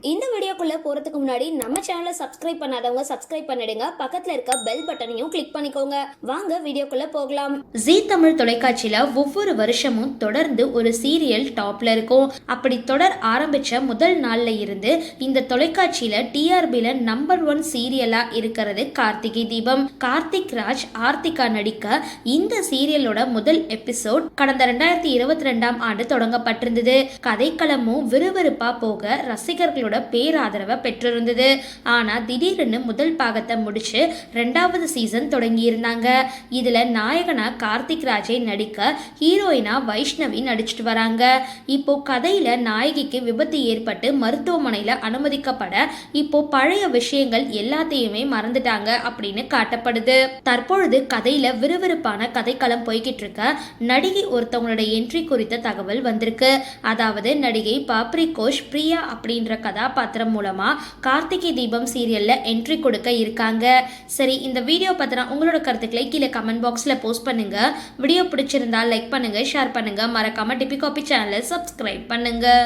இந்த வீடியோக்குள்ள போறதுக்கு முன்னாடி நம்ம சேனலை சப்ஸ்கிரைப் பண்ணாதவங்க சப்ஸ்கிரைப் பண்ணிடுங்க, பக்கத்துல இருக்க பெல் பட்டனையும் கிளிக் பண்ணிக்கோங்க. வாங்க வீடியோக்குள்ள போகலாம். ஜீ தமிழ் தொலைக்காட்சியில ஒவ்வொரு வருஷமும் தொடர்ந்து ஒரு சீரியல் டாப்ல இருக்கும். அப்படி தொடர் ஆரம்பிச்ச முதல் நாள்ல இருந்து இந்த தொலைக்காட்சியில டிஆர்பில நம்பர் 1 சீரியலா இருக்கிறது கார்த்திகை தீபம். கார்த்திக் ராஜ் ஆர்த்திகா நடிக்க இந்த சீரியலோட முதல் எபிசோட் கடந்த 2022ஆம் ஆண்டு தொடங்கப்பட்டிருந்தது. கதைக்களமும் விறுவிறுப்பா போக ரசிகர்களோட பேராதரவை பெற்றிருந்தது. ஆனா திடீர்னு முதல் பாகத்தை முடிச்சு 2வது சீசன் தொடங்கி இருந்தாங்க. இதுல நாயகனா கார்த்திக் ராஜை நடிக்க ஹீரோயினா வைஷ்ணவி நடிச்சிட்டு வராங்க. இப்போ கதையில நாயகிக்கு விபத்து ஏற்பட்டு மருத்துவமனையில அனுமதிக்கப்பட இப்போ பழைய விஷயங்கள் எல்லாத்தையுமே மறந்துட்டாங்க அப்படின்னு காட்டப்படுது. தற்பொழுது கதையில விறுவிறுப்பான கதைக்களம் போய்கிட்டு இருக்க நடிகை ஒருத்தவங்களோட என்ட்ரி குறித்த தகவல் வந்திருக்கு. அதாவது நடிகை பாப்ரி கோஷ் பிரியா அப்படின்ற கதாபாத்திரம் மூலமா கார்த்திகை தீபம் சீரியல்ல என்ட்ரி கொடுக்க இருக்காங்க. சரி, இந்த வீடியோ பத்தின உங்களோட கருத்துக்களை கீழே கமெண்ட் பாக்ஸ்ல போஸ்ட் பண்ணுங்க. வீடியோ பிடிச்சிருந்தா லைக் பண்ணுங்க, ஷேர் பண்ணுங்க, மறக்காம டிபி காபி சேனலை சப்ஸ்கிரைப் பண்ணுங்க.